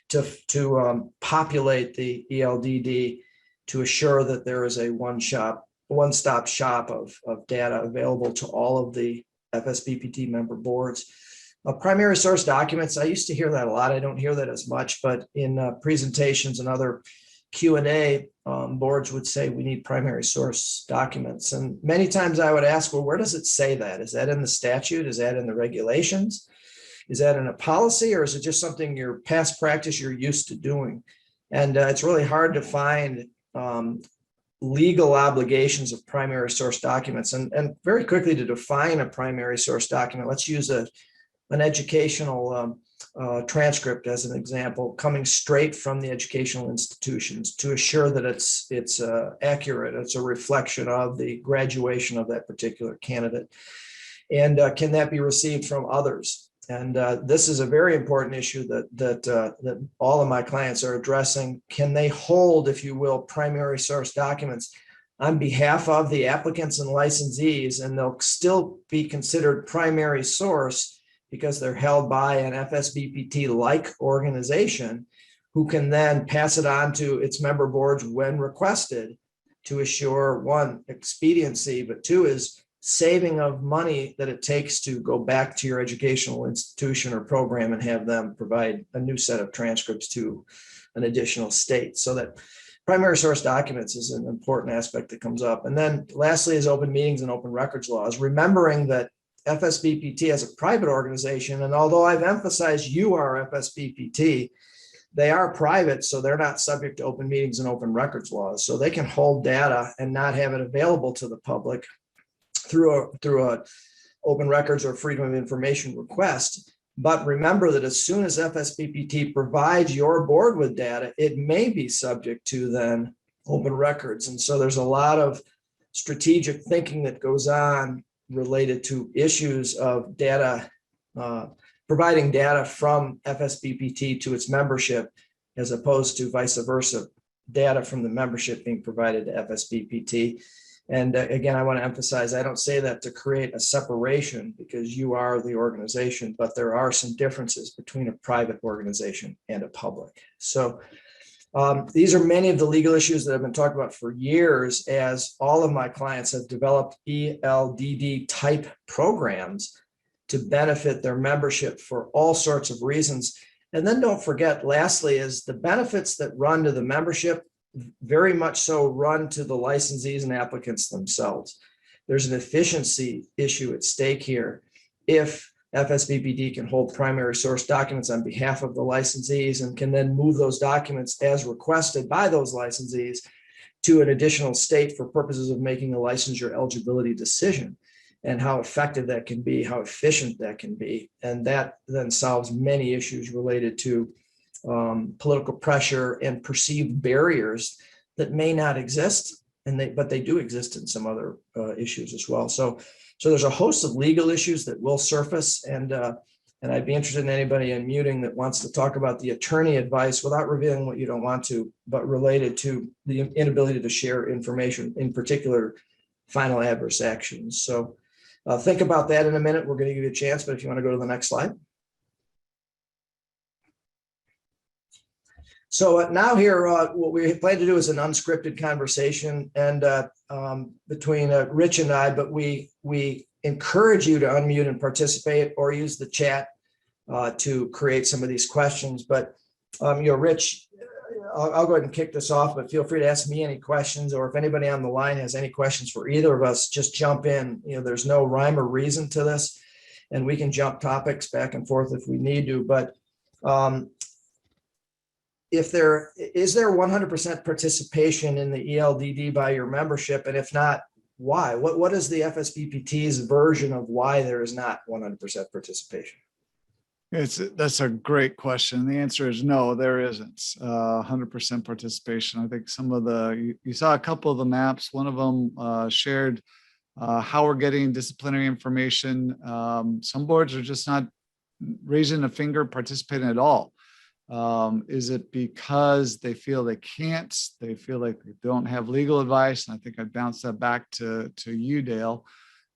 to populate the ELDD to assure that there is a one-stop shop of data available to all of the FSBPT member boards. Primary source documents, I used to hear that a lot. I don't hear that as much, but in presentations and other Q&A, boards would say we need primary source documents. And many times I would ask, well, where does it say that? Is that in the statute? Is that in the regulations? Is that in a policy, or is it just something your past practice you're used to doing? And it's really hard to find legal obligations of primary source documents. And very quickly, to define a primary source document, let's use an educational transcript as an example, coming straight from the educational institutions to assure that it's accurate. It's a reflection of the graduation of that particular candidate. And can that be received from others? And this is a very important issue that all of my clients are addressing. Can they hold, if you will, primary source documents on behalf of the applicants and licensees, and they'll still be considered primary source because they're held by an FSBPT-like organization who can then pass it on to its member boards when requested to assure, one, expediency, but two is saving of money that it takes to go back to your educational institution or program and have them provide a new set of transcripts to an additional state. So that primary source documents is an important aspect that comes up. And then lastly is open meetings and open records laws, remembering that FSBPT as a private organization, and although I've emphasized you are FSBPT, they are private, so they're not subject to open meetings and open records laws. So they can hold data and not have it available to the public through a open records or freedom of information request. But remember that as soon as FSBPT provides your board with data, it may be subject to then open records. And so there's a lot of strategic thinking that goes on related to issues of data, providing data from FSBPT to its membership, as opposed to vice versa, data from the membership being provided to FSBPT. And again, I want to emphasize, I don't say that to create a separation because you are the organization, but there are some differences between a private organization and a public. So these are many of the legal issues that I've been talking about for years, as all of my clients have developed ELDD type programs to benefit their membership for all sorts of reasons. And then don't forget, lastly, is the benefits that run to the membership very much so run to the licensees and applicants themselves. There's an efficiency issue at stake here. If FSBPT can hold primary source documents on behalf of the licensees and can then move those documents as requested by those licensees to an additional state for purposes of making a licensure eligibility decision. and how effective that can be, how efficient that can be. And that then solves many issues related to political pressure and perceived barriers that may not exist, but they do exist in some other issues as well. So there's a host of legal issues that will surface, and I'd be interested in anybody unmuting that wants to talk about the attorney advice without revealing what you don't want to, but related to the inability to share information, in particular, final adverse actions. So think about that in a minute. We're going to give you a chance, but if you want to go to the next slide. So now here, what we plan to do is an unscripted conversation and between Rich and I, but we encourage you to unmute and participate or use the chat to create some of these questions. But Rich, I'll go ahead and kick this off, but feel free to ask me any questions, or if anybody on the line has any questions for either of us, just jump in. There's no rhyme or reason to this, and we can jump topics back and forth if we need to. But is there 100% participation in the ELDD by your membership? And if not, why? What is the FSBPT's version of why there is not 100% participation? That's a great question. The answer is no, there isn't 100% participation. I think some of you saw a couple of the maps. One of them shared how we're getting disciplinary information. Some boards are just not raising a finger, participating at all. Is it because they feel they can't? They feel like they don't have legal advice? And I think I'd bounce that back to you, Dale,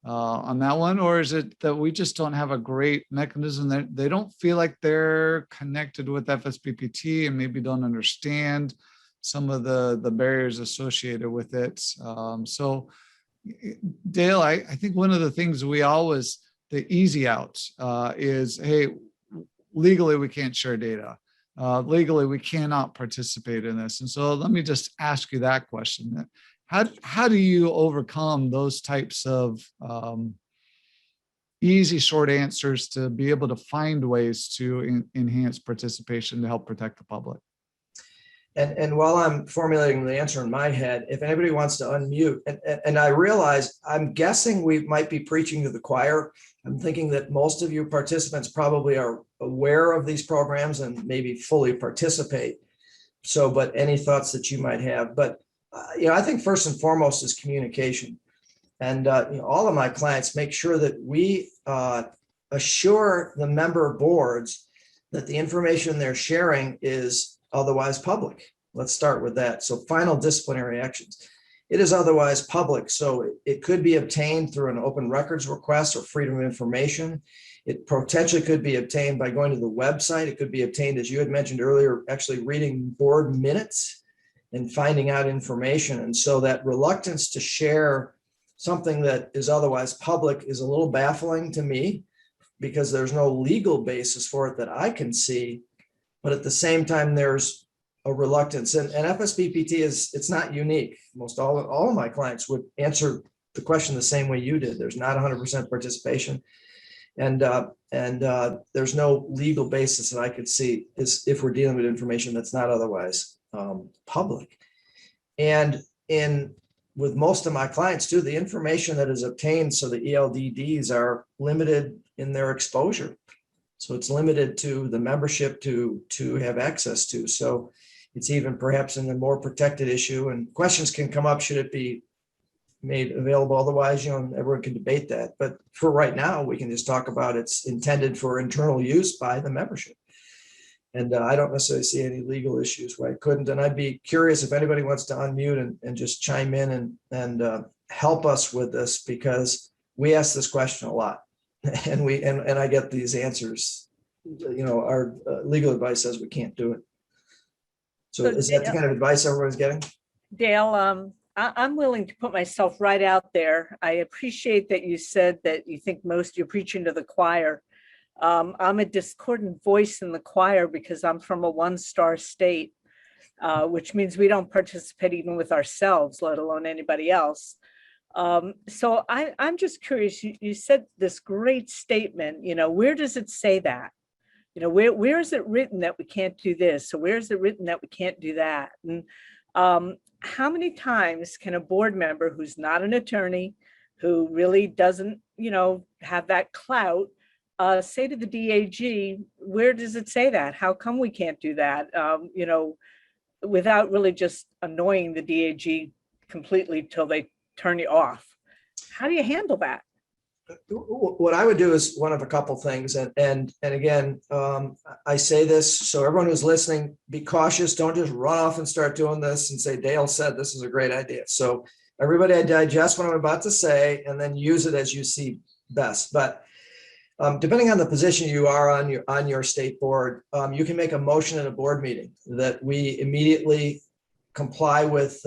on that one. Or is it that we just don't have a great mechanism, that they don't feel like they're connected with FSBPT and maybe don't understand some of the barriers associated with it? So Dale, I think one of the things we always, the easy out is, hey, legally we can't share data. Legally, we cannot participate in this. And so let me just ask you that question. How do you overcome those types of easy, short answers to be able to find ways to enhance participation to help protect the public? And while I'm formulating the answer in my head, if anybody wants to unmute, and I realize, I'm guessing we might be preaching to the choir. I'm thinking that most of you participants probably are aware of these programs and maybe fully participate. So, but any thoughts that you might have? But I think first and foremost is communication. And all of my clients make sure that we assure the member boards that the information they're sharing is otherwise public. Let's start with that. So final disciplinary actions. It is otherwise public. So it could be obtained through an open records request or freedom of information. It potentially could be obtained by going to the website. It could be obtained, as you had mentioned earlier, actually reading board minutes and finding out information. And so that reluctance to share something that is otherwise public is a little baffling to me, because there's no legal basis for it that I can see. But at the same time, there's a reluctance. And FSBPT it's not unique. Most all of my clients would answer the question the same way you did. There's not 100% participation. And there's no legal basis that I could see is if we're dealing with information that's not otherwise public. And with most of my clients too, the information that is obtained, so the ELDDs are limited in their exposure. So it's limited to the membership to have access to. So it's even perhaps in a more protected issue, and questions can come up, should it be made available otherwise, everyone can debate that. But for right now, we can just talk about it's intended for internal use by the membership. And I don't necessarily see any legal issues why I couldn't. And I'd be curious if anybody wants to unmute and just chime in and help us with this, because we ask this question a lot, and I get these answers. Our legal advice says we can't do it. So is that the kind of advice everyone's getting? Dale, I'm willing to put myself right out there. I appreciate that you said that you think you're preaching to the choir. I'm a discordant voice in the choir because I'm from a one-star state, which means we don't participate even with ourselves, let alone anybody else. So I'm just curious, you said this great statement, where does it say that? Where is it written that we can't do this? So where is it written that we can't do that? And how many times can a board member who's not an attorney, who really doesn't have that clout, say to the DAG, where does it say that? How come we can't do that? Without really just annoying the DAG completely till they turn you off. How do you handle that? What I would do is one of a couple things, and again, I say this so everyone who's listening, be cautious. Don't just run off and start doing this and say Dale said this is a great idea. So everybody, digest what I'm about to say and then use it as you see best. But depending on the position you are on your state board, you can make a motion at a board meeting that we immediately comply with.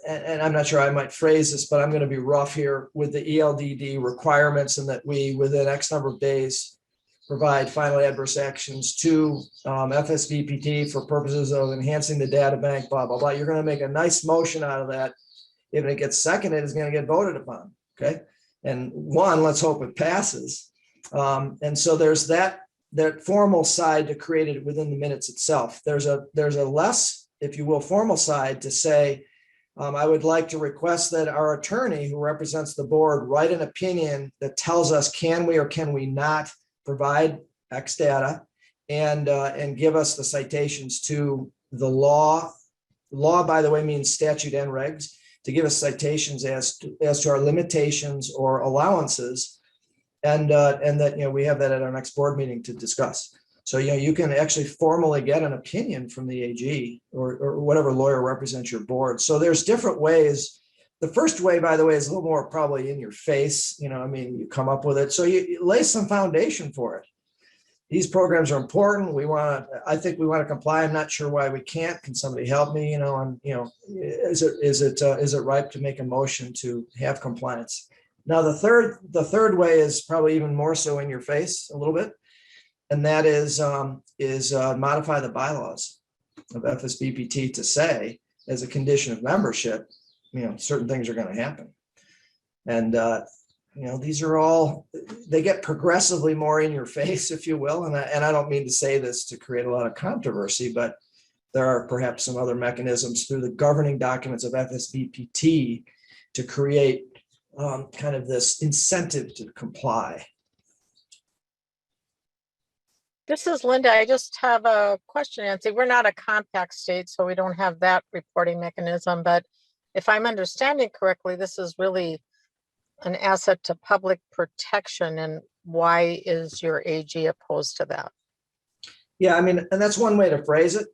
And I'm not sure I might phrase this, but I'm going to be rough here with the ELDD requirements, and that we, within X number of days, provide final adverse actions to FSBPT for purposes of enhancing the data bank, blah, blah, blah. You're going to make a nice motion out of that. If it gets seconded, it's going to get voted upon. Okay. And let's hope it passes. And so there's that formal side to create it within the minutes itself. There's a less, if you will, formal side to say, I would like to request that our attorney who represents the board write an opinion that tells us, can we or can we not provide X data, and give us the citations to the law. Law, by the way, means statute and regs, to give us citations as to our limitations or allowances. And that, we have that at our next board meeting to discuss. So, you can actually formally get an opinion from the AG or whatever lawyer represents your board. So there's different ways. The first way, by the way, is a little more probably in your face. You come up with it. So you lay some foundation for it. These programs are important. I think we want to comply. I'm not sure why we can't. Can somebody help me? Is it ripe to make a motion to have compliance? Now, the third way is probably even more so in your face a little bit. And that is modify the bylaws of FSBPT to say, as a condition of membership, certain things are going to happen. And, these are all, they get progressively more in your face, if you will. And I don't mean to say this to create a lot of controversy, but there are perhaps some other mechanisms through the governing documents of FSBPT to create kind of this incentive to comply. This is Linda. I just have a question, Nancy. We're not a compact state, so we don't have that reporting mechanism. But if I'm understanding correctly, this is really an asset to public protection. And why is your AG opposed to that? Yeah, and that's one way to phrase it.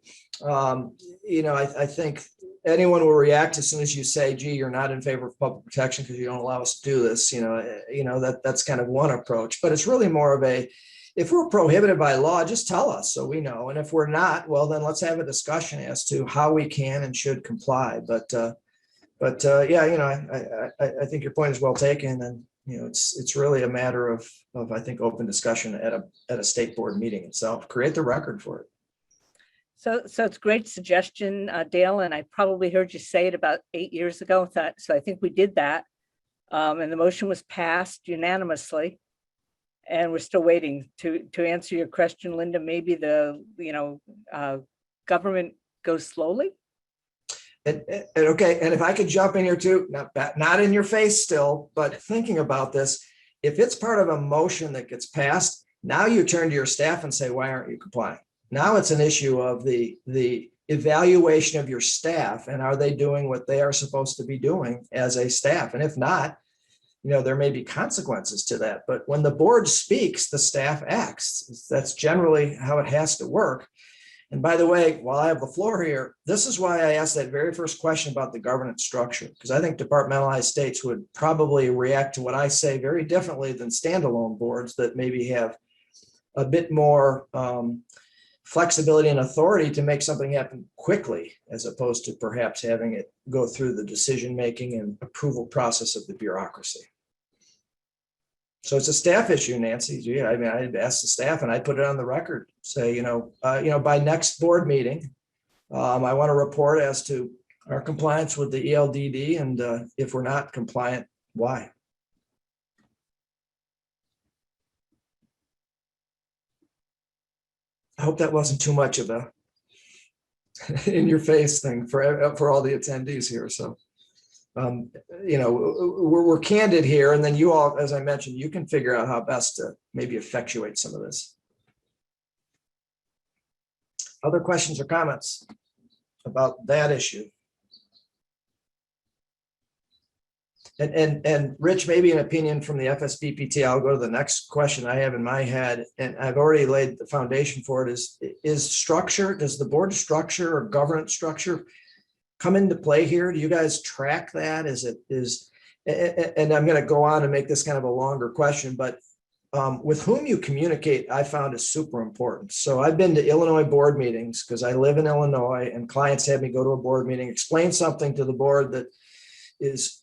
I think anyone will react as soon as you say, gee, you're not in favor of public protection because you don't allow us to do this. That's kind of one approach. But it's really more of a, if we're prohibited by law, just tell us so we know. And if we're not, well, then let's have a discussion as to how we can and should comply. But yeah, I think your point is well taken. And, it's really a matter of I think, open discussion at a state board meeting itself. Create the record for it. So it's a great suggestion, Dale, and I probably heard you say it about 8 years ago. So I think we did that. And the motion was passed unanimously. And we're still waiting to answer your question, Linda. Maybe the government goes slowly. And okay, and if I could jump in here too, not in your face still, but thinking about this, if it's part of a motion that gets passed, now you turn to your staff and say, why aren't you complying? Now it's an issue of the evaluation of your staff, and are they doing what they are supposed to be doing as a staff? And if not, there may be consequences to that. But when the board speaks, the staff acts. That's generally how it has to work. And by the way, while I have the floor here, this is why I asked that very first question about the governance structure, because I think departmentalized states would probably react to what I say very differently than standalone boards that maybe have a bit more flexibility and authority to make something happen quickly, as opposed to perhaps having it go through the decision-making and approval process of the bureaucracy. So it's a staff issue, Nancy. Yeah, I'd ask the staff and I put it on the record, say, by next board meeting, I want to report as to our compliance with the ELDD, and if we're not compliant, why? I hope that wasn't too much of a in your face thing for all the attendees here. So we're candid here, and then you all, as I mentioned, you can figure out how best to maybe effectuate some of this. Other questions or comments about that issue? And Rich, maybe an opinion from the FSBPT. I'll go to the next question I have in my head, and I've already laid the foundation for it. Is structure, does the board structure or governance structure come into play here? Do you guys track that? And I'm going to go on and make this kind of a longer question, but with whom you communicate, I found is super important. So I've been to Illinois board meetings because I live in Illinois, and clients have me go to a board meeting, explain something to the board that is,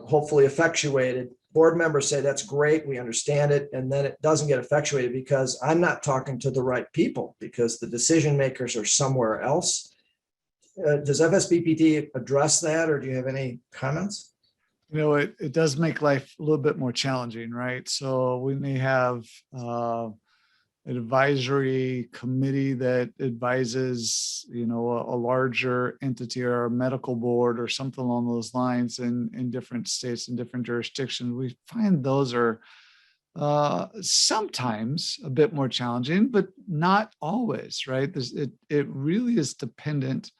hopefully effectuated. Board members say, that's great, we understand it. And then it doesn't get effectuated because I'm not talking to the right people, because the decision makers are somewhere else. Does FSBPT address that, or do you have any comments? It does make life a little bit more challenging, right? So we may have an advisory committee that advises, a larger entity or a medical board or something along those lines in different states and different jurisdictions. We find those are sometimes a bit more challenging, but not always, right? It really is dependent.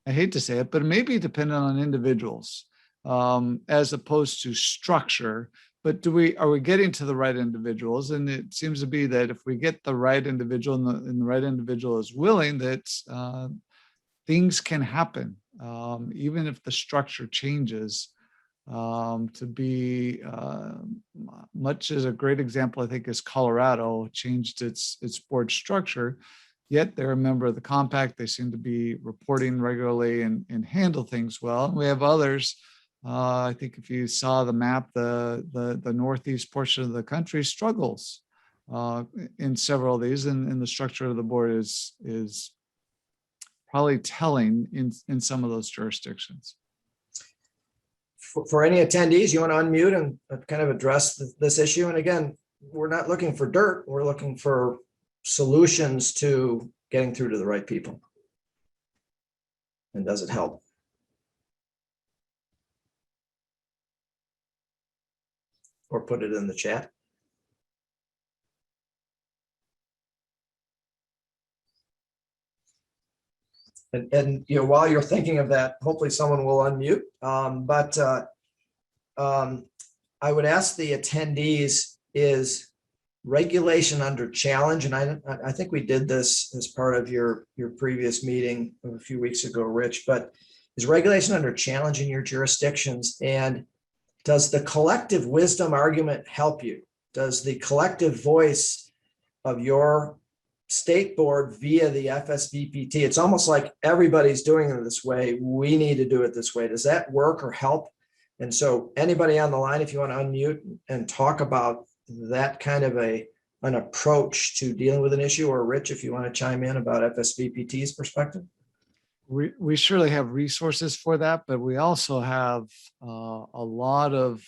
I hate to say it, but it may be dependent on individuals as opposed to structure. But are we getting to the right individuals? And it seems to be that if we get the right individual and the right individual is willing, that things can happen, even if the structure changes. To be much as a great example, I think, is Colorado changed its board structure. Yet they're a member of the compact. They seem to be reporting regularly and handle things well. And we have others. I think if you saw the map, the northeast portion of the country struggles in several of these, and the structure of the board is probably telling in some of those jurisdictions. For any attendees, you want to unmute and kind of address this issue? And again, we're not looking for dirt. We're looking for solutions to getting through to the right people. And does it help? Or put it in the chat. And while you're thinking of that, hopefully someone will unmute. But I would ask the attendees, is regulation under challenge? And I think we did this as part of your previous meeting a few weeks ago, Rich, but is regulation under challenge in your jurisdictions? And does the collective wisdom argument help you? Does the collective voice of your state board via the FSBPT, it's almost like everybody's doing it this way, we need to do it this way. Does that work or help? And so anybody on the line, if you want to unmute and talk about that kind of an approach to dealing with an issue, or Rich, if you want to chime in about FSBPT's perspective. We surely have resources for that, but we also have a lot of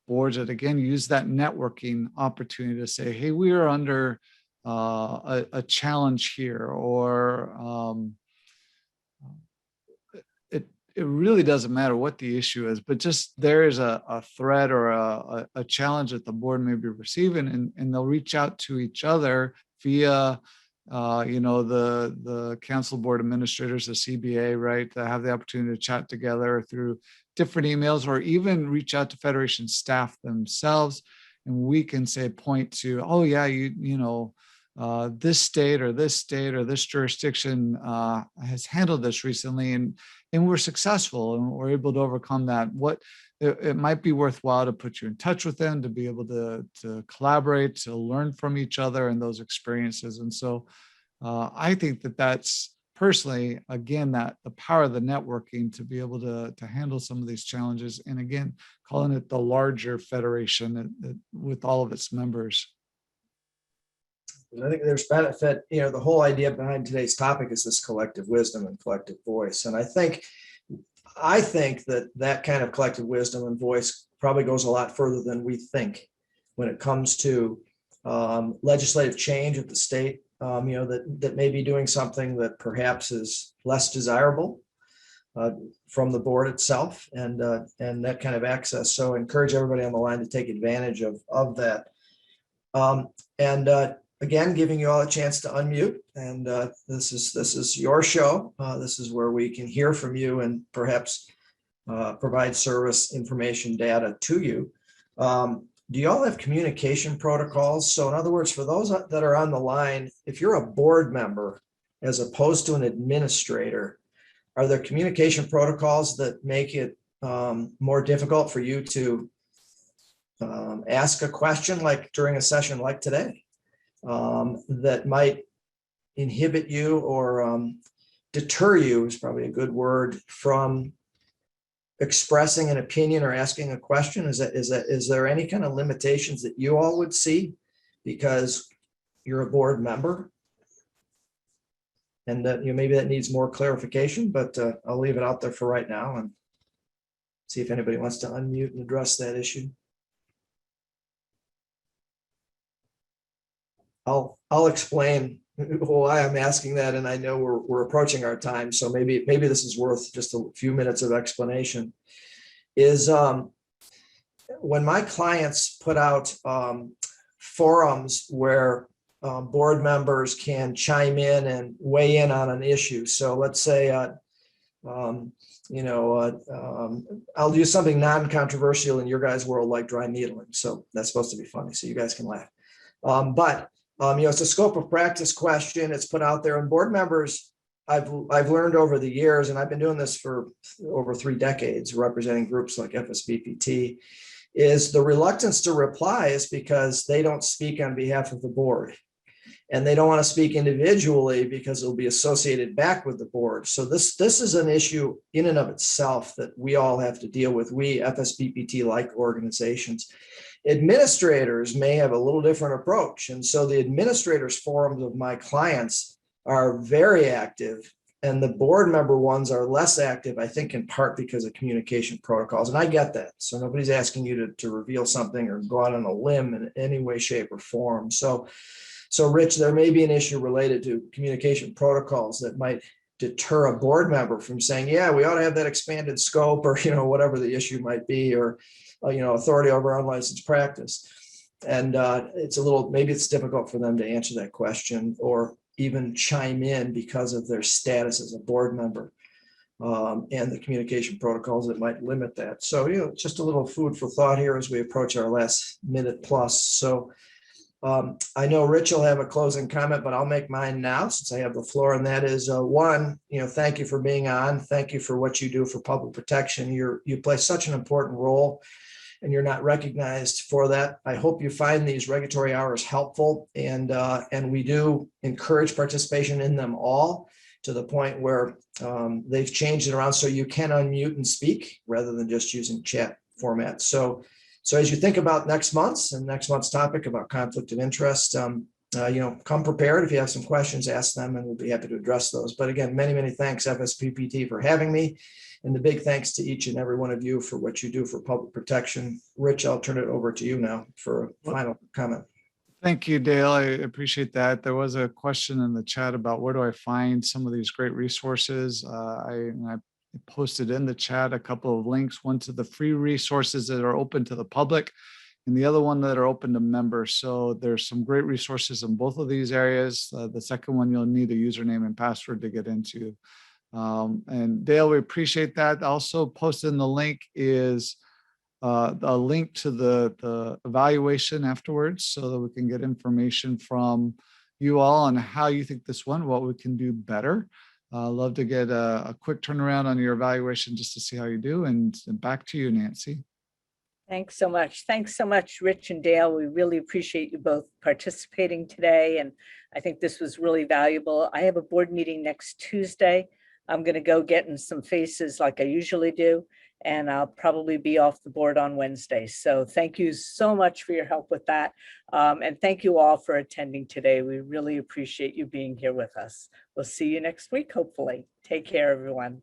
boards that, again, use that networking opportunity to say, hey, we are under a challenge here, or it really doesn't matter what the issue is, but just there is a threat or a challenge that the board may be receiving, and they'll reach out to each other via the council board administrators, the CBA, right, to have the opportunity to chat together through different emails, or even reach out to Federation staff themselves. And we can say, point to, oh yeah, this state or this jurisdiction has handled this recently, and we're successful and we're able to overcome that. It might be worthwhile to put you in touch with them, to be able to collaborate, to learn from each other and those experiences. And so I think that's personally, again, that the power of the networking to be able to handle some of these challenges. And again, calling it the larger federation with all of its members. I think there's benefit, the whole idea behind today's topic is this collective wisdom and collective voice. And I think that kind of collective wisdom and voice probably goes a lot further than we think when it comes to legislative change at the state, that may be doing something that perhaps is less desirable. from the board itself and that kind of access. So I encourage everybody on the line to take advantage of that. And again, giving you all a chance to unmute. And this is your show. This is where we can hear from you and perhaps provide service, information, data to you. Do you all have communication protocols? So in other words, for those that are on the line, if you're a board member as opposed to an administrator, are there communication protocols that make it more difficult for you to ask a question like during a session like today that might inhibit you or deter you is probably a good word from expressing an opinion or asking a question? Is there any kind of limitations that you all would see because you're a board member? And that maybe that needs more clarification, but I'll leave it out there for right now and see if anybody wants to unmute and address that issue. I'll explain why I'm asking that, and I know we're approaching our time, so maybe this is worth just a few minutes of explanation. Is when my clients put out forums where board members can chime in and weigh in on an issue. So let's say, I'll do something non-controversial in your guys' world, like dry needling. So that's supposed to be funny, so you guys can laugh. It's a scope of practice question. It's put out there, and board members, I've learned over the years, and I've been doing this for over 3 decades, representing groups like FSBPT, is the reluctance to reply is because they don't speak on behalf of the board. And they don't want to speak individually because it'll be associated back with the board. So this is an issue in and of itself that we all have to deal with, we FSBPT-like organizations. Administrators may have a little different approach. And so the administrators forums of my clients are very active, and the board member ones are less active, I think in part because of communication protocols. And I get that. So nobody's asking you to reveal something or go out on a limb in any way, shape, or form. So Rich, there may be an issue related to communication protocols that might deter a board member from saying, yeah, we ought to have that expanded scope, or, whatever the issue might be, or, authority over unlicensed practice. And maybe it's difficult for them to answer that question or even chime in because of their status as a board member and the communication protocols that might limit that. So, just a little food for thought here as we approach our last minute plus. So I know Rich will have a closing comment, but I'll make mine now since I have the floor. And that is one, thank you for being on. Thank you for what you do for public protection. You play such an important role, and you're not recognized for that. I hope you find these regulatory hours helpful, and we do encourage participation in them all to the point where they've changed it around so you can unmute and speak rather than just using chat format. So as you think about next month's topic about conflict of interest, come prepared. If you have some questions, ask them, and we'll be happy to address those. But again, many, many thanks, FSPPT, for having me. And the big thanks to each and every one of you for what you do for public protection. Rich, I'll turn it over to you now for a final comment. Thank you, Dale. I appreciate that. There was a question in the chat about where do I find some of these great resources. I posted in the chat a couple of links, one to the free resources that are open to the public and the other one that are open to members. So there's some great resources in both of these areas. The second one, you'll need a username and password to get into. And Dale, we appreciate that. Also posted in the link is a link to the evaluation afterwards so that we can get information from you all on how you think this went, what we can do better. Love to get a quick turnaround on your evaluation just to see how you do. And back to you, Nancy. Thanks so much. Thanks so much, Rich and Dale. We really appreciate you both participating today. And I think this was really valuable. I have a board meeting next Tuesday. I'm going to go get in some faces like I usually do, and I'll probably be off the board on Wednesday. So thank you so much for your help with that. And thank you all for attending today. We really appreciate you being here with us. We'll see you next week, hopefully. Take care, everyone.